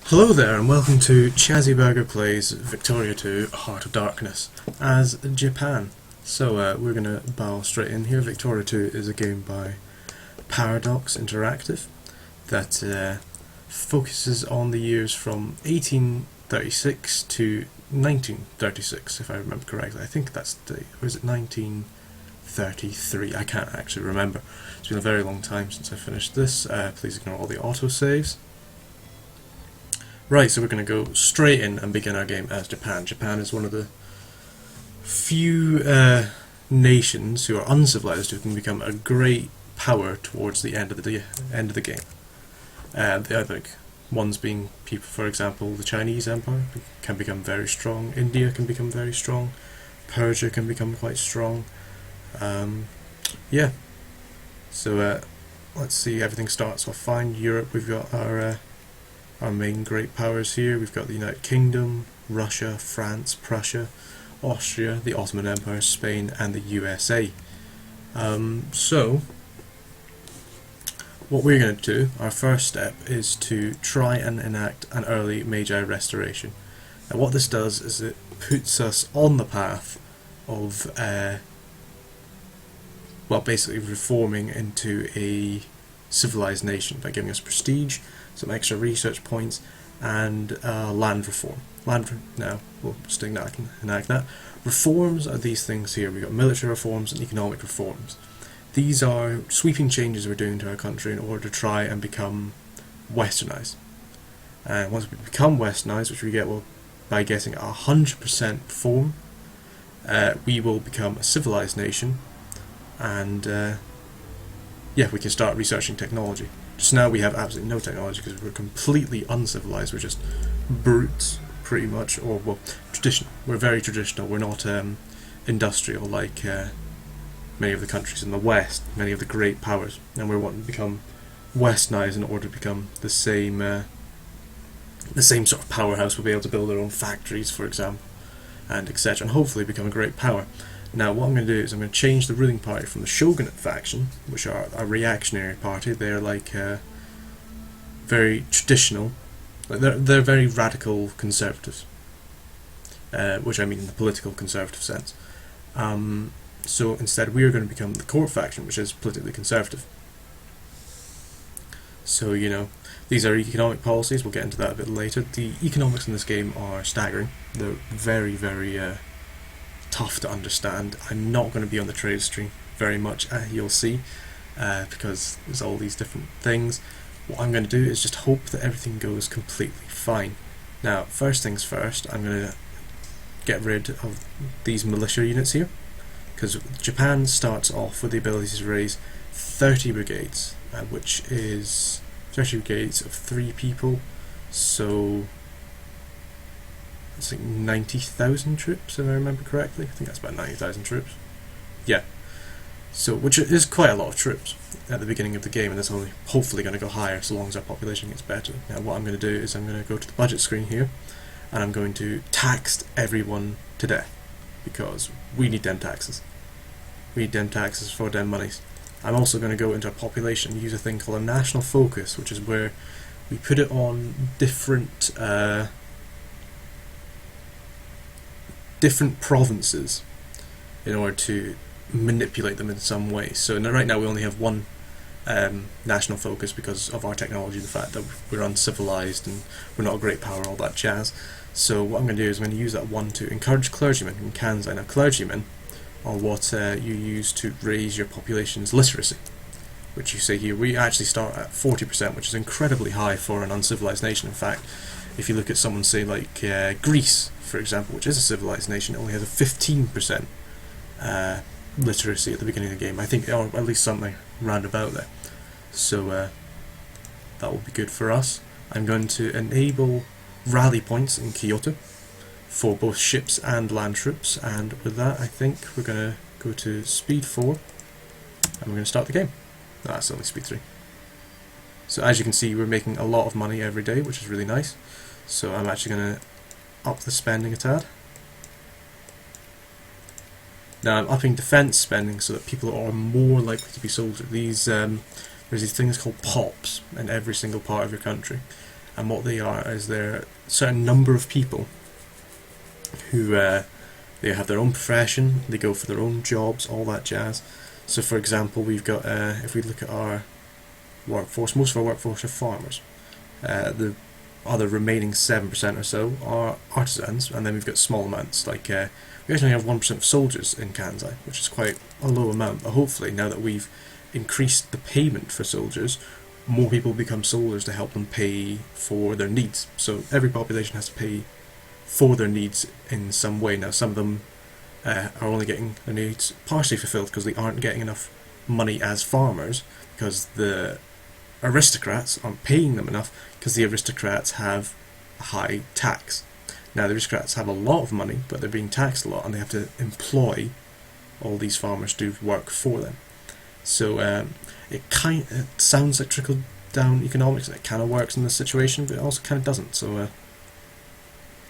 Hello there and welcome to Chazzy Burger Plays Victoria 2 Heart of Darkness as Japan. So we're going to bow straight in here. Victoria 2 is a game by Paradox Interactive that focuses on the years from 1836 to 1936, if I remember correctly. I think that's the date. Or is it 1933? I can't actually remember. It's been a very long time since I finished this. Please ignore all the autosaves. Right, so we're going to go straight in and begin our game as Japan. Japan is one of the few nations who are uncivilized who can become a great power towards the end of the game. The other ones being people, for example, the Chinese Empire can become very strong. India can become very strong. Persia can become quite strong. Yeah. So let's see. Everything starts off fine. Europe, we've got our main great powers here. We've got the United Kingdom, Russia, France, Prussia, Austria, the Ottoman Empire, Spain, and the USA. So, what we're going to do, our first step, is to try and enact an early Meiji Restoration. Now what this does is it puts us on the path of, well, basically reforming into a civilized nation by giving us prestige, some extra research points, and land reform. Now, we'll just enact that. Reforms are these things here. We've got military reforms and economic reforms. These are sweeping changes we're doing to our country in order to try and become westernized. And once we become westernized, which we get by getting 100% reform, we will become a civilized nation, and yeah, we can start researching technology. Just now we have absolutely no technology because we're completely uncivilized. We're just brutes, pretty much, or, well, traditional. We're very traditional. We're not industrial like many of the countries in the West, many of the great powers. And we're wanting to become westernized in order to become the same sort of powerhouse. We'll be able to build our own factories, for example, and etc. And hopefully become a great power. Now what I'm going to do is I'm going to change the ruling party from the shogunate faction, which are a reactionary party. They're like very traditional, they're very radical conservatives, which I mean in the political conservative sense. So instead we are going to become the court faction, which is politically conservative. So, you know, these are economic policies. We'll get into that a bit later. The economics in this game are staggering. They're very, very tough to understand. I'm not going to be on the trade stream very much, you'll see, because there's all these different things. What I'm going to do is just hope that everything goes completely fine. Now, first things first, I'm going to get rid of these militia units here, because Japan starts off with the ability to raise 30 brigades, which is 30 brigades of 3 people, so it's like 90,000 troops, if I remember correctly. I think that's about 90,000 troops. Yeah. So, which is quite a lot of troops at the beginning of the game, and it's only hopefully going to go higher so long as our population gets better. Now what I'm going to do is I'm going to go to the budget screen here, and I'm going to tax everyone to death, because we need them taxes. We need them taxes for them monies. I'm also going to go into our population and use a thing called a national focus, which is where we put it on different provinces in order to manipulate them in some way. So right now we only have one national focus because of our technology, the fact that we're uncivilized and we're not a great power, all that jazz. So what I'm going to do is I'm going to use that one to encourage clergymen in Kansai. Now clergymen are what you use to raise your population's literacy, which you see here. We actually start at 40%, which is incredibly high for an uncivilized nation. In fact, if you look at someone, say, like Greece, for example, which is a civilized nation, it only has a 15% literacy at the beginning of the game. I think, or at least something round about there. So that will be good for us. I'm going to enable rally points in Kyoto for both ships and land troops, and with that I think we're going to go to speed 4 and we're going to start the game. No, that's only speed 3. So as you can see, we're making a lot of money every day, which is really nice. So I'm actually going to up the spending a tad. Now I'm upping defence spending so that people are more likely to be soldiers. There's these things called POPs in every single part of your country, and what they are is they're a certain number of people who they have their own profession, they go for their own jobs, all that jazz. So for example, we've got, if we look at our workforce, most of our workforce are farmers. The other remaining 7% or so are artisans, and then we've got small amounts, like we actually have 1% of soldiers in Kansai, which is quite a low amount, but hopefully now that we've increased the payment for soldiers, more people become soldiers to help them pay for their needs. So every population has to pay for their needs in some way. Now some of them are only getting their needs partially fulfilled because they aren't getting enough money as farmers, because the aristocrats aren't paying them enough, because the aristocrats have a high tax. Now the aristocrats have a lot of money, but they're being taxed a lot, and they have to employ all these farmers to do work for them. So it sounds like trickle down economics, and it kind of works in this situation, but it also kind of doesn't. So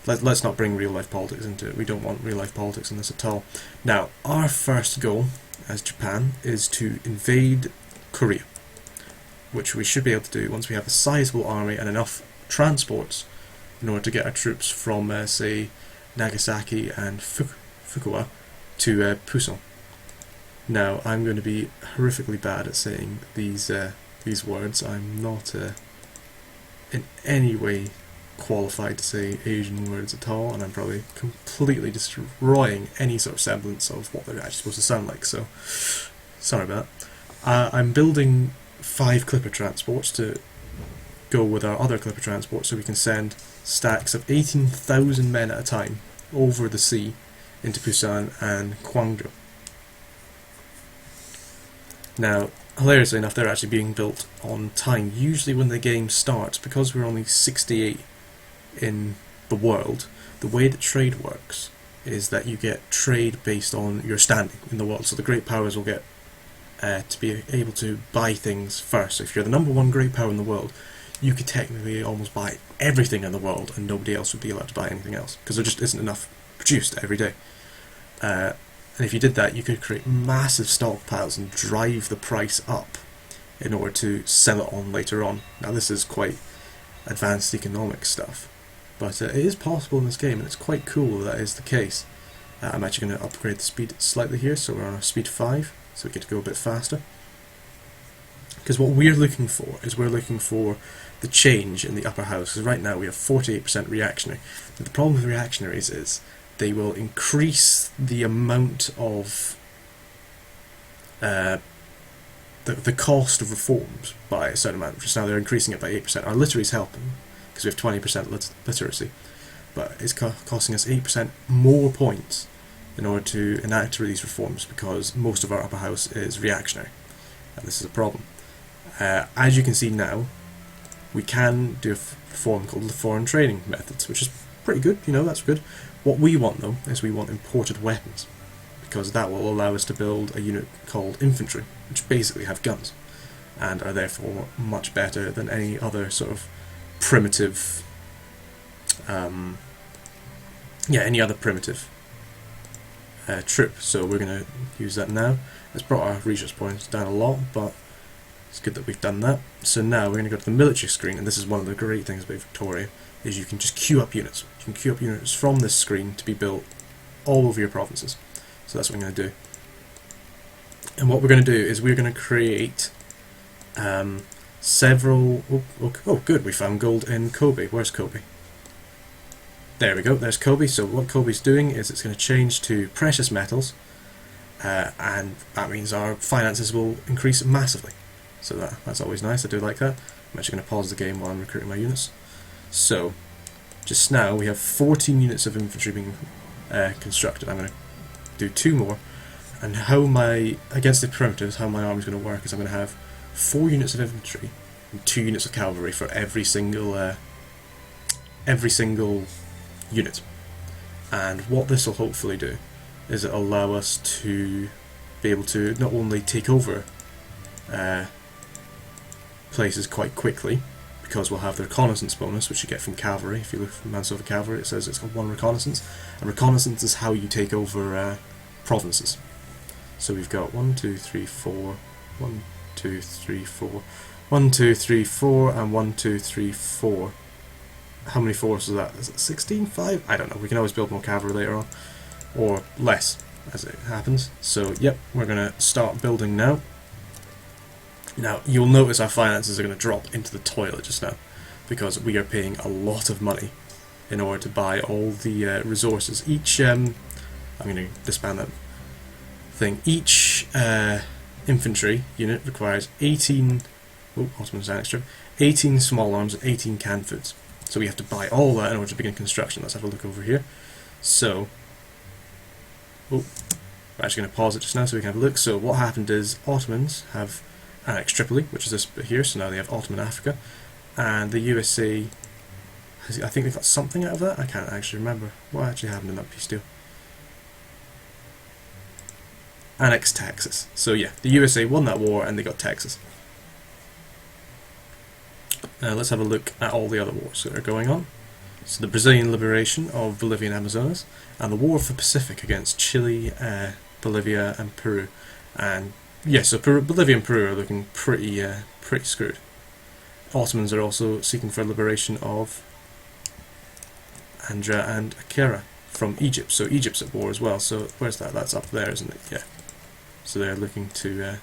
let's not bring real life politics into it. We don't want real life politics in this at all. Now, our first goal as Japan is to invade Korea, which we should be able to do once we have a sizable army and enough transports in order to get our troops from, say, Nagasaki and Fukuoka to Pusan. Now, I'm going to be horrifically bad at saying these words. I'm not in any way qualified to say Asian words at all, and I'm probably completely destroying any sort of semblance of what they're actually supposed to sound like, so sorry about that. I'm building 5 clipper transports to go with our other clipper transport, so we can send stacks of 18,000 men at a time over the sea into Busan and Gwangju. Now, hilariously enough, they're actually being built on time. Usually when the game starts, because we're only 68 in the world, the way that trade works is that you get trade based on your standing in the world. So the great powers will get to be able to buy things first. So if you're the number 1 great power in the world, you could technically almost buy everything in the world, and nobody else would be allowed to buy anything else, because there just isn't enough produced every day. And if you did that, you could create massive stockpiles and drive the price up in order to sell it on later on. Now this is quite advanced economic stuff, but it is possible in this game, and it's quite cool that is the case. I'm actually going to upgrade the speed slightly here, so we're on a speed 5, so we get to go a bit faster. Because what we're looking for is we're looking for the change in the upper house, because right now we have 48% reactionary. But the problem with reactionaries is they will increase the amount of the cost of reforms by a certain amount. Just now they're increasing it by 8%. Our literacy is helping, because we have 20% literacy, but it's costing us 8% more points in order to enact these reforms, because most of our upper house is reactionary, and this is a problem. As you can see now, we can do a reform called the foreign trading methods, which is pretty good, that's good. What we want though is we want imported weapons, because that will allow us to build a unit called infantry, which basically have guns, and are therefore much better than any other sort of primitive, any other primitive troop. So we're going to use that now. It's brought our research points down a lot, but it's good that we've done that. So now we're going to go to the military screen, and this is one of the great things about Victoria, is you can just queue up units. You can queue up units from this screen to be built all over your provinces. So that's what I'm going to do. And what we're going to do is we're going to create several... Oh, good, we found gold in Kobe. Where's Kobe? There we go, there's Kobe. So what Kobe's doing is it's going to change to precious metals, and that means our finances will increase massively. So that's always nice, I do like that. I'm actually going to pause the game while I'm recruiting my units. So, just now we have 14 units of infantry being constructed. I'm going to do 2 more, and against the primitives, how my army's going to work is I'm going to have 4 units of infantry and 2 units of cavalry for every single unit. And what this will hopefully do is it'll allow us to be able to not only take over places quite quickly, because we'll have the reconnaissance bonus, which you get from cavalry. If you look from Mansover Cavalry, it says it's got 1 reconnaissance, and reconnaissance is how you take over provinces. So we've got 1, 2, 3, 4, 1, 2, 3, 4, 1, 2, 3, 4, and 1, 2, 3, 4 how many forces is that? Is it 16? 5? I don't know. We can always build more cavalry later on. Or less, as it happens. So, yep, we're going to start building now. Now, you'll notice our finances are going to drop into the toilet just now, because we are paying a lot of money in order to buy all the resources. Each, I'm going to disband that thing. Each infantry unit requires 18, Ottoman's extra, 18 small arms and 18 canned foods. So we have to buy all that in order to begin construction. Let's have a look over here. So, we're actually going to pause it just now so we can have a look. So what happened is Ottomans have annexed Tripoli, which is this bit here, so now they have Ottoman Africa, and the USA, I think they got something out of that. I can't actually remember what actually happened in that peace deal. Annexed Texas. So yeah, the USA won that war and they got Texas. Let's have a look at all the other wars that are going on. So the Brazilian liberation of Bolivia and Amazonas, and the war for Pacific against Chile, Bolivia and Peru. And yeah, so Bolivia and Peru are looking pretty screwed. Ottomans are also seeking for liberation of Andra and Akira from Egypt. So Egypt's at war as well. So where's that? That's up there, isn't it? Yeah. So they're looking to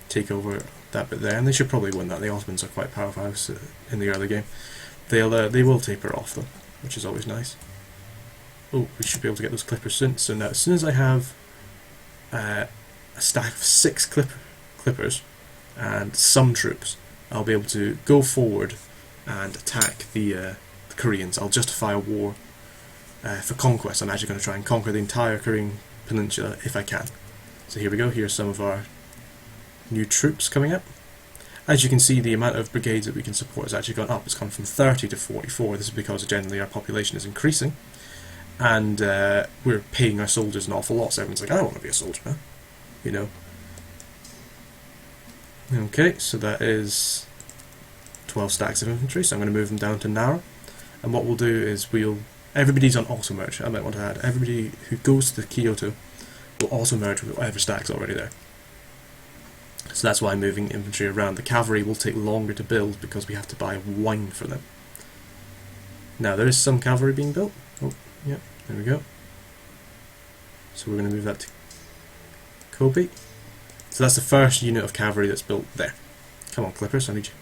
take over that bit there, and they should probably win that. The Ottomans are quite powerful in the early game. They will taper off though, which is always nice. Oh, we should be able to get those clippers soon. So now, as soon as I have a stack of 6 clippers and some troops, I'll be able to go forward and attack the Koreans. I'll justify a war for conquest. I'm actually going to try and conquer the entire Korean peninsula if I can. So here we go. Here's some of our new troops coming up. As you can see, the amount of brigades that we can support has actually gone up. It's gone from 30 to 44. This is because generally our population is increasing, and we're paying our soldiers an awful lot. So everyone's like, I don't want to be a soldier, man. You know. Okay, so that is 12 stacks of infantry. So I'm going to move them down to Nara, and what we'll do is everybody's on auto merge. I might want to add everybody who goes to Kyoto will auto merge with whatever stack's already there. So that's why I'm moving infantry around. The cavalry will take longer to build because we have to buy wine for them. Now there is some cavalry being built. Oh, yeah, there we go. So we're going to move that to Kobe. So that's the first unit of cavalry that's built there. Come on, clippers, I need you.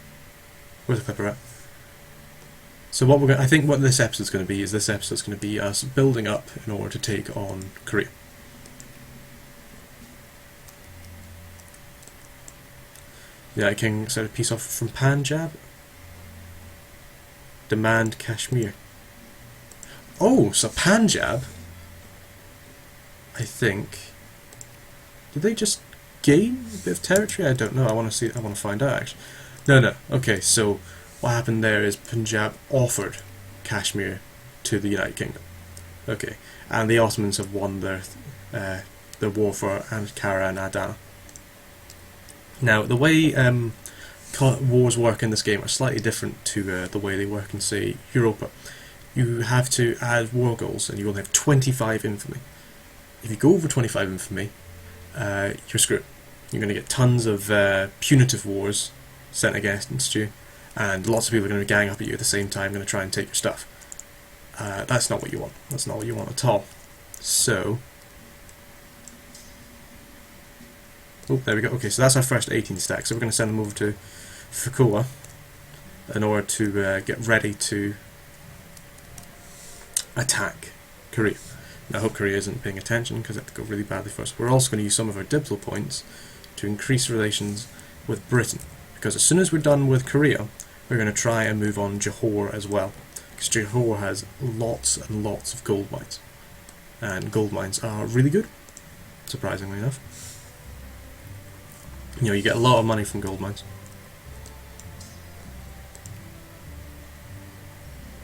Where's the clipper at? So I think what this episode's going to be is us building up in order to take on Korea. The King set a peace offer from Punjab. Demand Kashmir. Oh, so Punjab, I think, did they just gain a bit of territory? I don't know. I want to find out actually. No. Okay, so what happened there is Punjab offered Kashmir to the United Kingdom. Okay, and the Ottomans have won their war for Ankara and Adana. Now, the way wars work in this game are slightly different to the way they work in, say, Europa. You have to add war goals, and you only have 25 infamy. If you go over 25 infamy, you're screwed. You're going to get tons of punitive wars sent against you, and lots of people are going to gang up at you at the same time, going to try and take your stuff. That's not what you want. That's not what you want at all. So, oh, there we go. Okay, so that's our first 18 stacks. So we're going to send them over to Fukuoka in order to get ready to attack Korea. Now, I hope Korea isn't paying attention because that could go really badly for us. We're also going to use some of our diplo points to increase relations with Britain, because as soon as we're done with Korea, we're going to try and move on Johor as well, because Johor has lots and lots of gold mines, and gold mines are really good, surprisingly enough. You know, you get a lot of money from gold mines.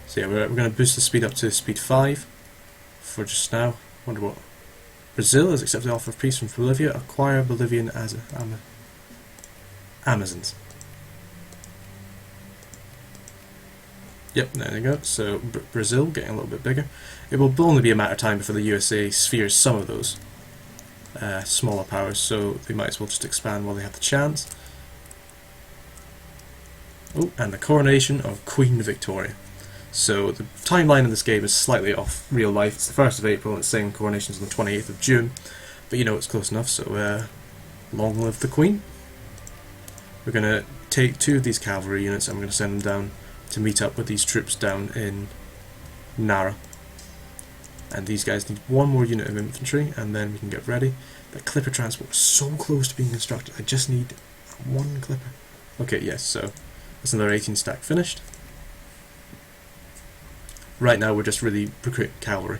So yeah, we're going to boost the speed up to speed 5 for just now. Wonder what. Brazil has accepted the offer of peace from Bolivia. Acquire Bolivian as Amazons. Yep, there you go. So Brazil getting a little bit bigger. It will only be a matter of time before the USA spheres some of those smaller powers, so they might as well just expand while they have the chance. Oh, and the coronation of Queen Victoria. So the timeline in this game is slightly off real life. It's the 1st of April and it's saying coronation's on the 28th of June. But you know it's close enough, so long live the Queen. We're going to take 2 of these cavalry units and we're going to send them down to meet up with these troops down in Nara. And these guys need 1 more unit of infantry and then we can get ready. The clipper transport is so close to being constructed. I just need 1 clipper. Okay, yes, so that's another 18 stack finished. Right now we're just really recruiting cavalry.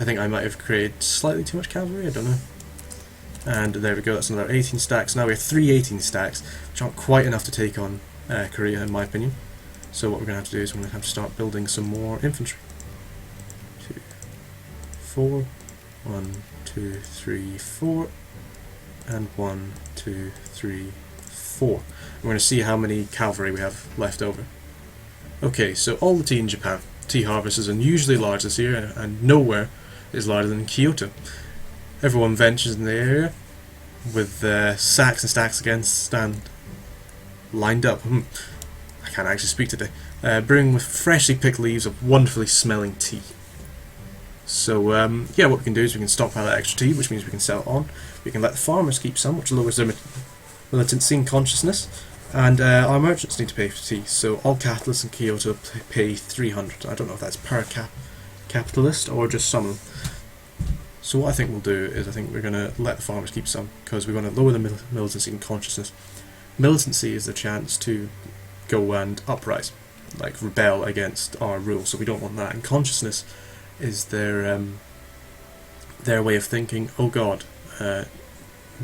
I think I might have created slightly too much cavalry, I don't know. And there we go, that's another 18 stacks. Now we have 3 18 stacks, which aren't quite enough to take on Korea in my opinion. So what we're going to have to do is we're going to have to start building some more infantry. 2, 4, 1, 2, 3, 4, and 1, 2, 3, 4. We're going to see how many cavalry we have left over. Okay, so all the tea in Japan. Tea harvest is unusually large this year, and nowhere is larger than Kyoto. Everyone ventures in the area with sacks and stacks against stand lined up. I can't actually speak today. Brewing with freshly picked leaves of wonderfully smelling tea. So yeah, what we can do is we can stockpile that extra tea, which means we can sell it on. We can let the farmers keep some, which lowers their militancy and consciousness. And our merchants need to pay for tea, so all capitalists in Kyoto pay 300. I don't know if that's per capitalist or just some of them. So what I think we'll do is I think we're going to let the farmers keep some, because we want to lower the militancy and consciousness. Militancy is the chance to go and uprise, like rebel against our rule, so we don't want that. And consciousness is their way of thinking, oh god,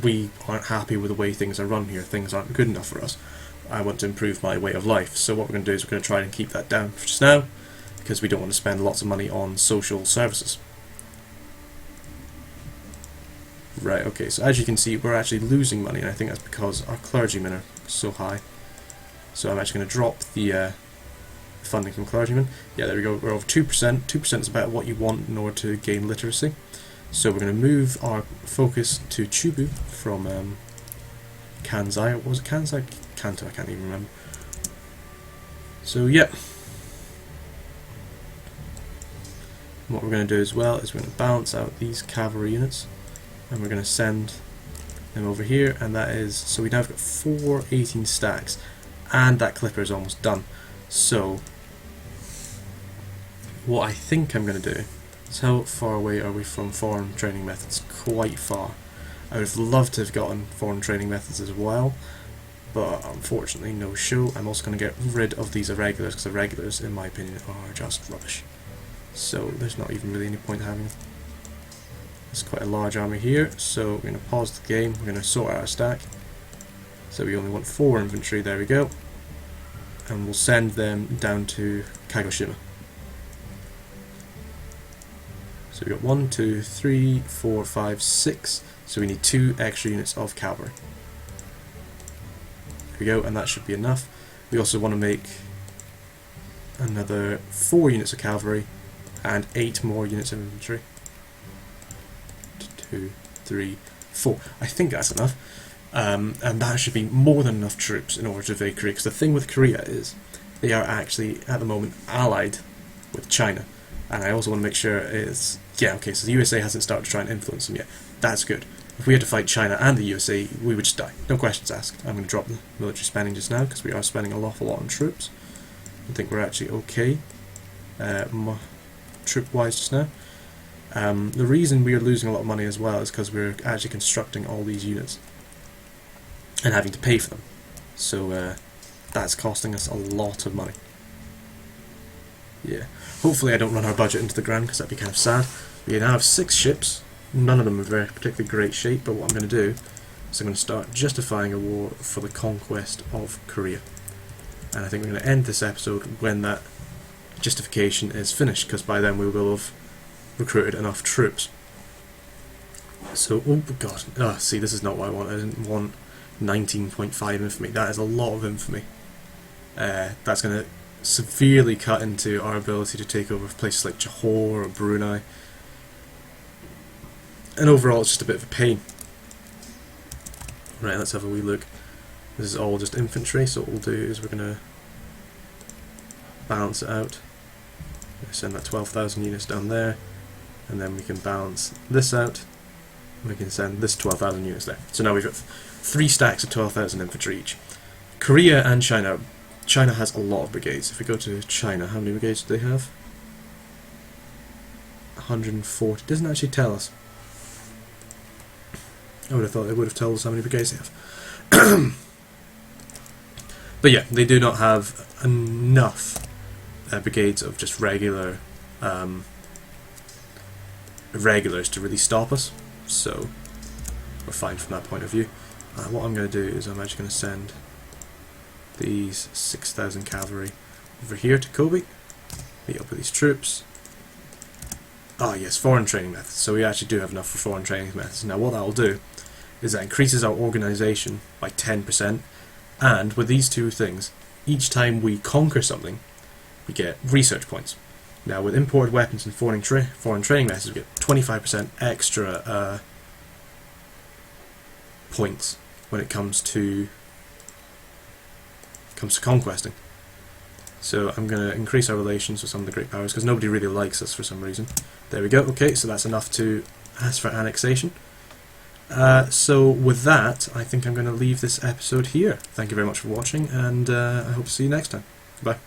we aren't happy with the way things are run here, things aren't good enough for us, I want to improve my way of life. So what we're going to do is we're going to try and keep that down for just now, because we don't want to spend lots of money on social services. Right, okay, so as you can see we're actually losing money, and I think that's because our clergymen are so high. So I'm actually going to drop the funding from clergymen. Yeah, there we go, we're over 2%. 2% is about what you want in order to gain literacy. So we're going to move our focus to Chubu from Kansai, or was it Kansai? Kanto, I can't even remember. So yeah. What we're going to do as well is we're going to balance out these cavalry units, and we're going to send them over here, and that is, so we now have got 4 18 stacks, and that clipper is almost done. So what I think I'm going to do, so how far away are we from foreign training methods? Quite far. I would have loved to have gotten foreign training methods as well, but unfortunately no show. I'm also going to get rid of these irregulars, because irregulars in my opinion are just rubbish. So there's not even really any point having them. There's quite a large army here, so we're going to pause the game, we're going to sort out our stack. So we only want 4 infantry, there we go. And we'll send them down to Kagoshima. So we've got 1, 2, 3, 4, 5, 6. So we need 2 extra units of cavalry. There we go, and that should be enough. We also want to make another 4 units of cavalry and 8 more units of infantry. 2, 3, 4. I think that's enough. And that should be more than enough troops in order to invade Korea. Because the thing with Korea is they are actually, at the moment, allied with China. And I also want to make sure it's... Yeah, okay, so the USA hasn't started to try and influence them yet. That's good. If we had to fight China and the USA, we would just die. No questions asked. I'm going to drop the military spending just now, because we are spending an awful lot on troops. I think we're actually okay, troop-wise just now. The reason we are losing a lot of money as well is because we're actually constructing all these units and having to pay for them. So that's costing us a lot of money. Yeah. Hopefully I don't run our budget into the ground, because that'd be kind of sad. We now have 6 ships. None of them are very particularly great shape, but what I'm going to do is I'm going to start justifying a war for the conquest of Korea. And I think we're going to end this episode when that justification is finished, because by then we will have recruited enough troops. So, oh god, see, this is not what I want. I didn't want 19.5 infamy. That is a lot of infamy. That's going to severely cut into our ability to take over places like Johor or Brunei. And overall it's just a bit of a pain. Right, let's have a wee look. This is all just infantry, so what we'll do is we're going to balance it out. Send that 12,000 units down there, and then we can balance this out. We can send this 12,000 units there. So now we've got 3 stacks of 12,000 infantry each. Korea and China. China has a lot of brigades. If we go to China, how many brigades do they have? 140. It doesn't actually tell us. I would have thought they would have told us how many brigades they have. But yeah, they do not have enough brigades of just regular regulars to really stop us. So we're fine from that point of view. What I'm going to do is I'm actually going to send these 6,000 cavalry over here to Kobe. Meet up with these troops. Ah yes, foreign training methods. So we actually do have enough for foreign training methods. Now what that will do is that increases our organisation by 10%, and with these two things, each time we conquer something, we get research points. Now with imported weapons and foreign training methods, we get 25% extra points when it comes to conquesting. So I'm going to increase our relations with some of the great powers because nobody really likes us for some reason. There we go. Okay, so that's enough to ask for annexation. So with that, I think I'm going to leave this episode here. Thank you very much for watching, and I hope to see you next time. Goodbye.